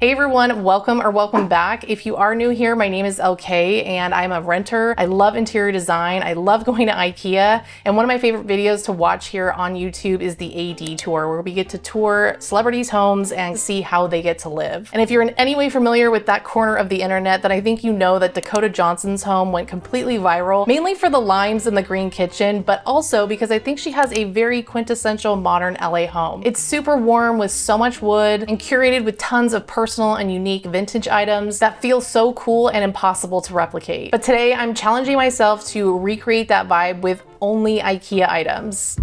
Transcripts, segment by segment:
Hey everyone, welcome back. If you are new here, my name is LK and I'm a renter. I love interior design. I love going to IKEA. And one of my favorite videos to watch here on YouTube is the AD tour, where we get to tour celebrities' homes and see how they get to live. And if you're in any way familiar with that corner of the internet, then I think you know that Dakota Johnson's home went completely viral, mainly for the limes in the green kitchen, but also because I think she has a very quintessential modern LA home. It's super warm with so much wood and curated with tons of personal and unique vintage items that feel so cool and impossible to replicate. But today I'm challenging myself to recreate that vibe with only IKEA items.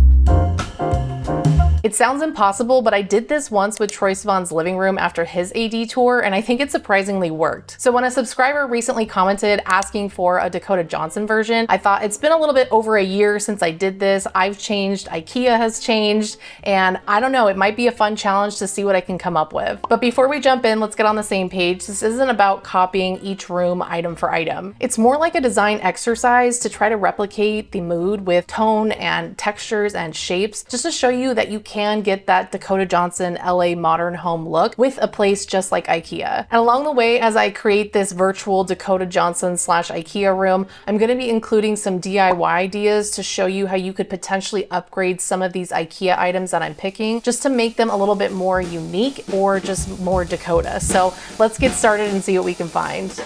It sounds impossible, but I did this once with Troye Sivan's living room after his AD tour, and I think it surprisingly worked. So when a subscriber recently commented asking for a Dakota Johnson version, I thought it's been a little bit over a year since I did this. I've changed, IKEA has changed, and I don't know, it might be a fun challenge to see what I can come up with. But before we jump in, let's get on the same page. This isn't about copying each room item for item. It's more like a design exercise to try to replicate the mood with tone and textures and shapes, just to show you that you can get that Dakota Johnson LA modern home look with a place just like IKEA. And along the way, as I create this virtual Dakota Johnson / IKEA room, I'm going to be including some DIY ideas to show you how you could potentially upgrade some of these IKEA items that I'm picking, just to make them a little bit more unique or just more Dakota. So let's get started and see what we can find.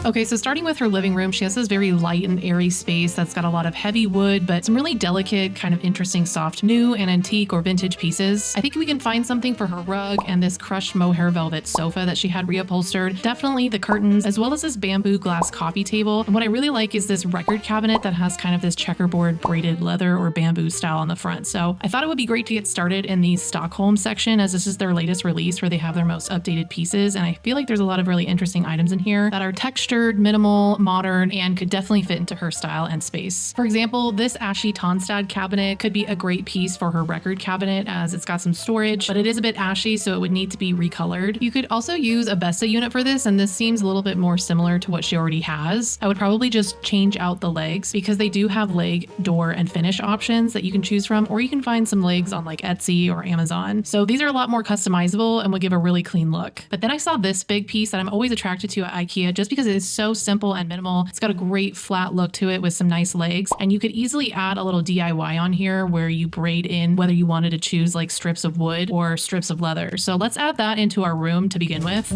Okay, so starting with her living room, she has this very light and airy space that's got a lot of heavy wood, but some really delicate, kind of interesting, soft, new and antique or vintage pieces. I think we can find something for her rug and this crushed mohair velvet sofa that she had reupholstered. Definitely the curtains, as well as this bamboo glass coffee table. And what I really like is this record cabinet that has kind of this checkerboard braided leather or bamboo style on the front. So I thought it would be great to get started in the Stockholm section, as this is their latest release where they have their most updated pieces. And I feel like there's a lot of really interesting items in here that are textured, minimal, modern, and could definitely fit into her style and space. For example, this Ashy Tonstad cabinet could be a great piece for her record cabinet, as it's got some storage, but it is a bit ashy, so it would need to be recolored. You could also use a Besta unit for this, and this seems a little bit more similar to what she already has. I would probably just change out the legs, because they do have leg, door, and finish options that you can choose from, or you can find some legs on like Etsy or Amazon. So these are a lot more customizable and would give a really clean look. But then I saw this big piece that I'm always attracted to at IKEA, just because it is so simple and minimal. It's got a great flat look to it with some nice legs, and you could easily add a little DIY on here where you braid in whether you wanted to choose like strips of wood or strips of leather. So let's add that into our room to begin with.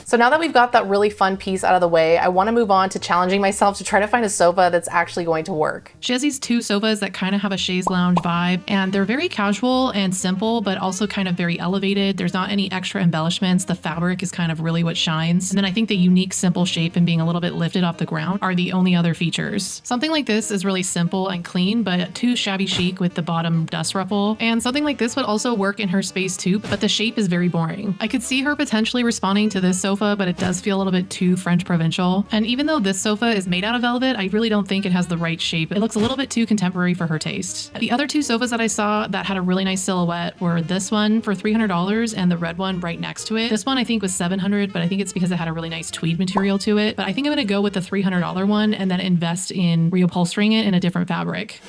So now that we've got that really fun piece out of the way, I want to move on to challenging myself to try to find a sofa that's actually going to work. She has these two sofas that kind of have a chaise lounge vibe, and they're very casual and simple, but also kind of very elevated. There's not any extra embellishments. The fabric is kind of really what shines. And then I think the unique, simple shape and being a little bit lifted off the ground are the only other features. Something like this is really simple and clean, but too shabby chic with the bottom dust ruffle. And something like this would also work in her space too, but the shape is very boring. I could see her potentially responding to this sofa, but it does feel a little bit too French provincial. And even though this sofa is made out of velvet, I really don't think it has the right shape. It looks a little bit too contemporary for her taste. The other two sofas that I saw that had a really nice silhouette were this one for $300 and the red one right next to it. This one I think was $700, but I think it's because it had a really nice tweed material to it. But I think I'm gonna go with the $300 one and then invest in reupholstering it in a different fabric.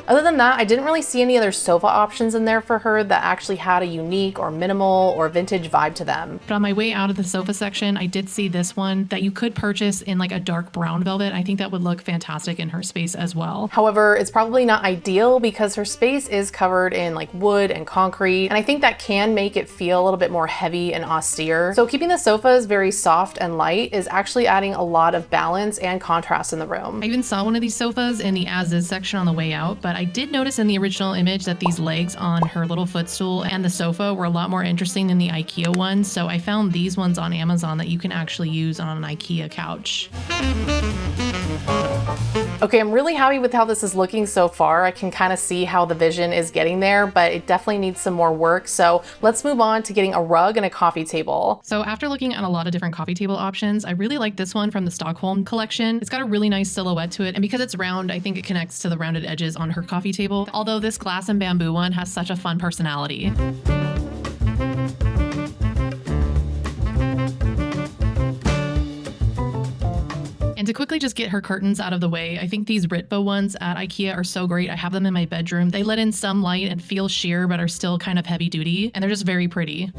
Other than that, I didn't really see any other sofa options in there for her that actually had a unique or minimal or vintage vibe to them. But on my way out of the sofa section, I did see this one that you could purchase in like a dark brown velvet. I think that would look fantastic in her space as well. However, it's probably not ideal because her space is covered in like wood and concrete, and I think that can make it feel a little bit more heavy and austere. So keeping the sofas very soft and light is actually adding a lot of balance and contrast in the room. I even saw one of these sofas in the as is section on the way out, but but I did notice in the original image that these legs on her little footstool and the sofa were a lot more interesting than the IKEA ones, so I found these ones on Amazon that you can actually use on an IKEA couch. Okay, I'm really happy with how this is looking so far. I can kind of see how the vision is getting there, but it definitely needs some more work. So let's move on to getting a rug and a coffee table. So after looking at a lot of different coffee table options, I really like this one from the Stockholm collection. It's got a really nice silhouette to it, and because it's round, I think it connects to the rounded edges on her coffee table. Although this glass and bamboo one has such a fun personality. And to quickly just get her curtains out of the way, I think these Ritva ones at IKEA are so great. I have them in my bedroom. They let in some light and feel sheer, but are still kind of heavy duty, and they're just very pretty.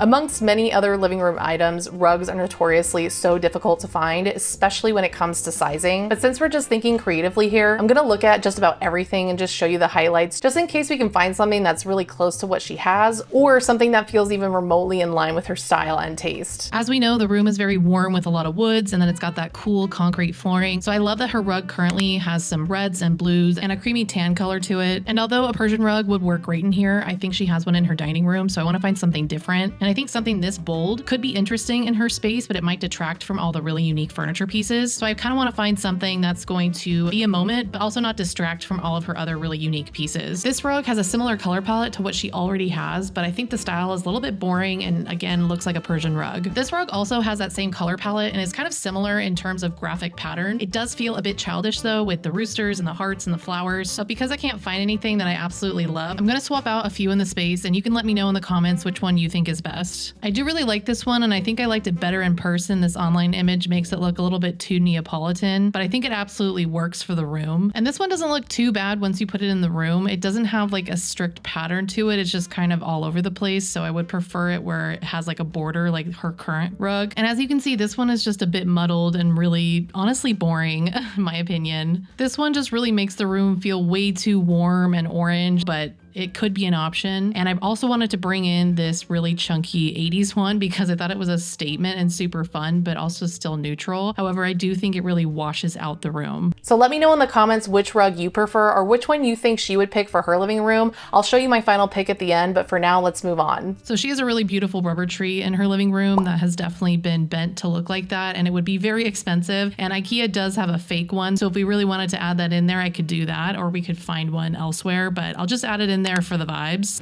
Amongst many other living room items, rugs are notoriously so difficult to find, especially when it comes to sizing. But since we're just thinking creatively here, I'm gonna look at just about everything and just show you the highlights, just in case we can find something that's really close to what she has, or something that feels even remotely in line with her style and taste. As we know, the room is very warm with a lot of woods, and then it's got that cool concrete flooring. So I love that her rug currently has some reds and blues and a creamy tan color to it. And although a Persian rug would work great in here, I think she has one in her dining room, so I want to find something different. And I think something this bold could be interesting in her space, but it might detract from all the really unique furniture pieces. So I kind of want to find something that's going to be a moment, but also not distract from all of her other really unique pieces. This rug has a similar color palette to what she already has, but I think the style is a little bit boring and again looks like a Persian rug. This rug also has that same color palette and is kind of similar in terms of graphic pattern. It does feel a bit childish though, with the roosters and the hearts and the flowers. So because I can't find anything that I absolutely love, I'm going to swap out a few in the space, and you can let me know in the comments which one you think is best. I do really like this one, and I think I liked it better in person. This online image makes it look a little bit too Neapolitan, but I think it absolutely works for the room. And this one doesn't look too bad once you put it in the room. It doesn't have like a strict pattern to it. It's just kind of all over the place. So I would prefer it where it has like a border like her current rug. And as you can see, this one is just a bit muddled and really honestly boring, in my opinion. This one just really makes the room feel way too warm and orange, but it could be an option. And I also wanted to bring in this really chunky 80s one because I thought it was a statement and super fun, but also still neutral. However, I do think it really washes out the room. So let me know in the comments which rug you prefer or which one you think she would pick for her living room. I'll show you my final pick at the end, but for now, let's move on. So she has a really beautiful rubber tree in her living room that has definitely been bent to look like that, and it would be very expensive. And IKEA does have a fake one, so if we really wanted to add that in there, I could do that, or we could find one elsewhere, but I'll just add it in there for the vibes.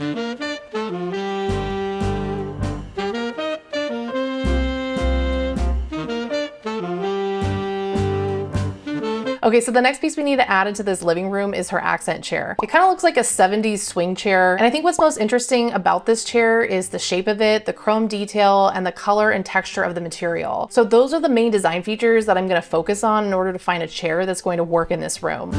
Okay, so the next piece we need to add into this living room is her accent chair. It kind of looks like a 70s swing chair, and I think what's most interesting about this chair is the shape of it, the chrome detail, and the color and texture of the material. So those are the main design features that I'm going to focus on in order to find a chair that's going to work in this room.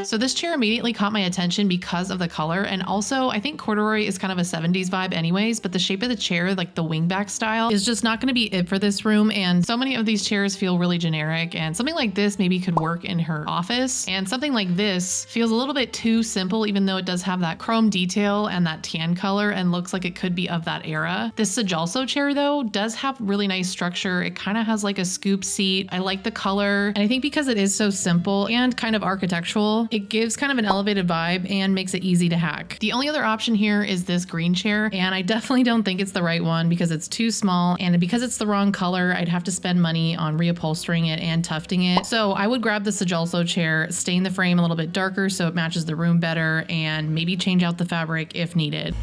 So this chair immediately caught my attention because of the color, and also I think corduroy is kind of a 70s vibe anyways, but the shape of the chair, like the wingback style, is just not going to be it for this room, and so many of these chairs feel really generic, and something like this maybe could work in her office, and something like this feels a little bit too simple even though it does have that chrome detail and that tan color and looks like it could be of that era. This Sajalso chair though does have really nice structure. It kind of has like a scoop seat. I like the color, and I think because it is so simple and kind of architectural, it gives kind of an elevated vibe and makes it easy to hack. The only other option here is this green chair, and I definitely don't think it's the right one because it's too small, and because it's the wrong color, I'd have to spend money on reupholstering it and tufting it. So I would grab the Sajalso chair, stain the frame a little bit darker so it matches the room better, and maybe change out the fabric if needed.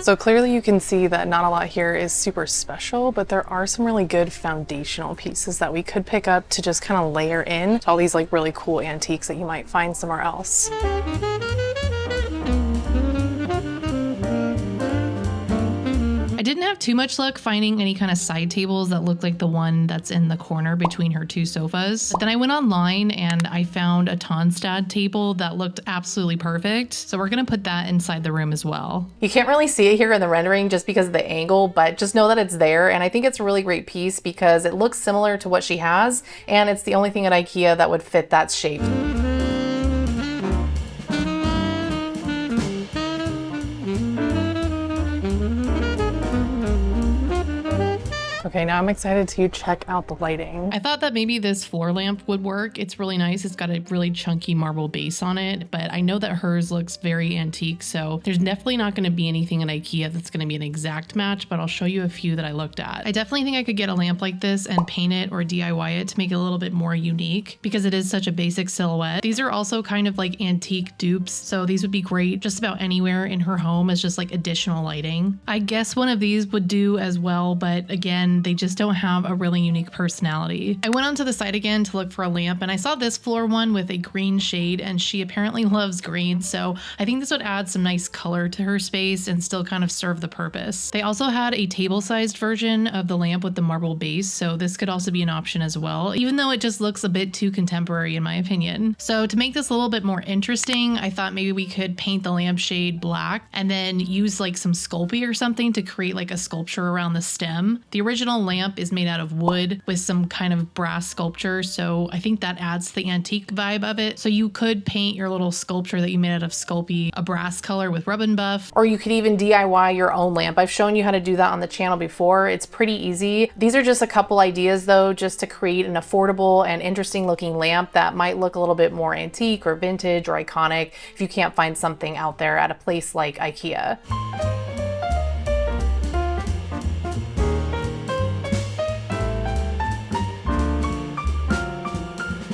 So clearly you can see that not a lot here is super special, but there are some really good foundational pieces that we could pick up to just kind of layer in to all these like really cool antiques that you might find somewhere else. I didn't have too much luck finding any kind of side tables that looked like the one that's in the corner between her two sofas. But then I went online and I found a Tonstad table that looked absolutely perfect. So we're gonna put that inside the room as well. You can't really see it here in the rendering just because of the angle, but just know that it's there. And I think it's a really great piece because it looks similar to what she has, and it's the only thing at IKEA that would fit that shape. Okay, now I'm excited to check out the lighting. I thought that maybe this floor lamp would work. It's really nice. It's got a really chunky marble base on it, but I know that hers looks very antique, so there's definitely not going to be anything in IKEA that's going to be an exact match, but I'll show you a few that I looked at. I definitely think I could get a lamp like this and paint it or DIY it to make it a little bit more unique because it is such a basic silhouette. These are also kind of like antique dupes, so these would be great just about anywhere in her home as just like additional lighting. I guess one of these would do as well, but again, they just don't have a really unique personality. I went onto the site again to look for a lamp and I saw this floor one with a green shade, and she apparently loves green, so I think this would add some nice color to her space and still kind of serve the purpose. They also had a table-sized version of the lamp with the marble base, so this could also be an option as well, even though it just looks a bit too contemporary in my opinion. So to make this a little bit more interesting, I thought maybe we could paint the lampshade black and then use like some Sculpey or something to create like a sculpture around the stem. The original lamp is made out of wood with some kind of brass sculpture, so I think that adds to the antique vibe of it. So you could paint your little sculpture that you made out of Sculpey a brass color with rub and buff. Or you could even DIY your own lamp. I've shown you how to do that on the channel before. It's pretty easy. These are just a couple ideas though, just to create an affordable and interesting looking lamp that might look a little bit more antique or vintage or iconic if you can't find something out there at a place like IKEA.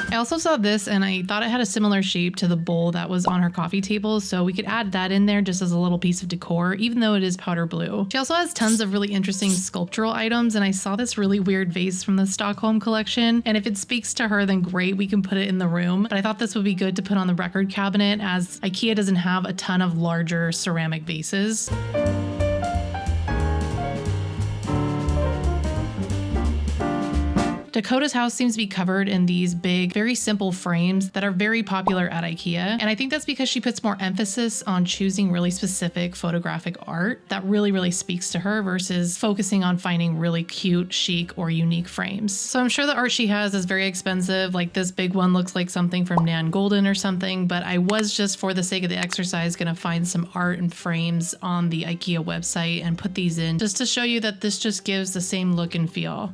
I also saw this and I thought it had a similar shape to the bowl that was on her coffee table, so we could add that in there just as a little piece of decor, even though it is powder blue. She also has tons of really interesting sculptural items, and I saw this really weird vase from the Stockholm collection, and if it speaks to her, then great, we can put it in the room. But I thought this would be good to put on the record cabinet, as IKEA doesn't have a ton of larger ceramic vases. Dakota's house seems to be covered in these big, very simple frames that are very popular at IKEA. And I think that's because she puts more emphasis on choosing really specific photographic art that really speaks to her versus focusing on finding really cute, chic, or unique frames. So I'm sure the art she has is very expensive. Like this big one looks like something from Nan Golden or something, but I was just for the sake of the exercise gonna find some art and frames on the IKEA website and put these in just to show you that this just gives the same look and feel.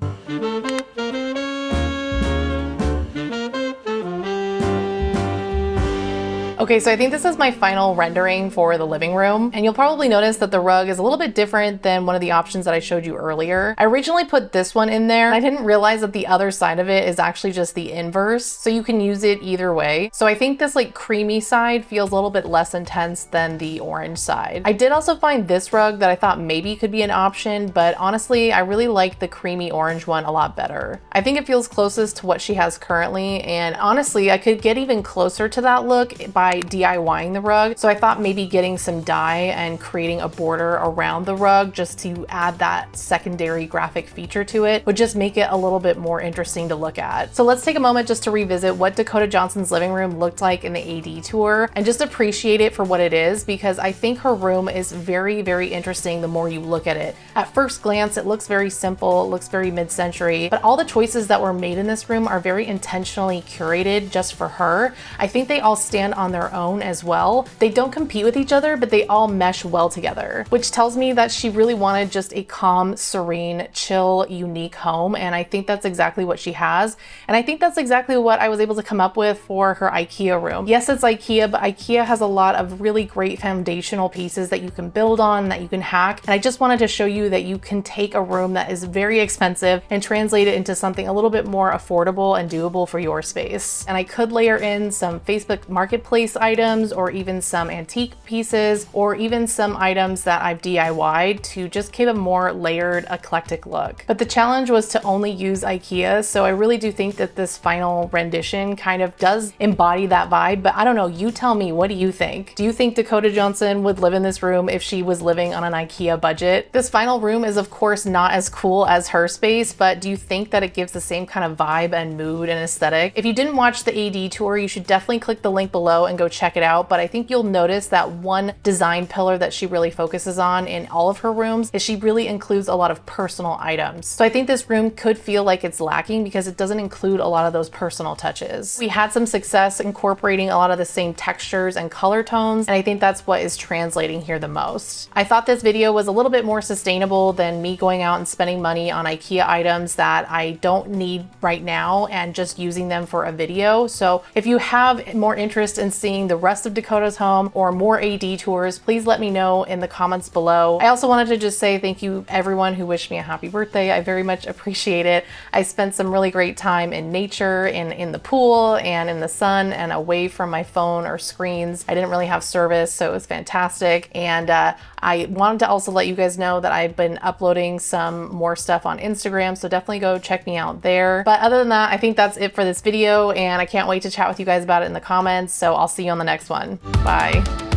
Okay, so I think this is my final rendering for the living room, and you'll probably notice that the rug is a little bit different than one of the options that I showed you earlier. I originally put this one in there, and I didn't realize that the other side of it is actually just the inverse, so you can use it either way. So I think this like creamy side feels a little bit less intense than the orange side. I did also find this rug that I thought maybe could be an option, but honestly, I really like the creamy orange one a lot better. I think it feels closest to what she has currently, and honestly, I could get even closer to that look by DIYing the rug. So I thought maybe getting some dye and creating a border around the rug just to add that secondary graphic feature to it would just make it a little bit more interesting to look at. So let's take a moment just to revisit what Dakota Johnson's living room looked like in the AD tour and just appreciate it for what it is, because I think her room is very interesting the more you look at it. At first glance, it looks very simple, it looks very mid-century, but all the choices that were made in this room are very intentionally curated just for her. I think they all stand on their own as well. They don't compete with each other, but they all mesh well together, which tells me that she really wanted just a calm, serene, chill, unique home, and I think that's exactly what she has. And I think that's exactly what I was able to come up with for her IKEA room. Yes, it's IKEA, but IKEA has a lot of really great foundational pieces that you can build on, that you can hack, and I just wanted to show you that you can take a room that is very expensive and translate it into something a little bit more affordable and doable for your space. And I could layer in some Facebook Marketplace items or even some antique pieces or even some items that I've DIY'd to just give a more layered, eclectic look. But the challenge was to only use IKEA, so I really do think that this final rendition kind of does embody that vibe, but I don't know, you tell me, what do you think? Do you think Dakota Johnson would live in this room if she was living on an IKEA budget? This final room is of course not as cool as her space, but do you think that it gives the same kind of vibe and mood and aesthetic? If you didn't watch the AD tour, you should definitely click the link below and and go check it out. But I think you'll notice that one design pillar that she really focuses on in all of her rooms is she really includes a lot of personal items. So I think this room could feel like it's lacking because it doesn't include a lot of those personal touches. We had some success incorporating a lot of the same textures and color tones, and I think that's what is translating here the most. I thought this video was a little bit more sustainable than me going out and spending money on IKEA items that I don't need right now and just using them for a video. So if you have more interest in seeing the rest of Dakota's home or more AD tours, please let me know in the comments below. I also wanted to just say thank you everyone who wished me a happy birthday. I very much appreciate it. I spent some really great time in nature, in the pool and in the sun and away from my phone or screens. I didn't really have service, so it was fantastic. And I wanted to also let you guys know that I've been uploading some more stuff on Instagram, so definitely go check me out there. But other than that, I think that's it for this video, and I can't wait to chat with you guys about it in the comments. So I'll see you on the next one. Bye.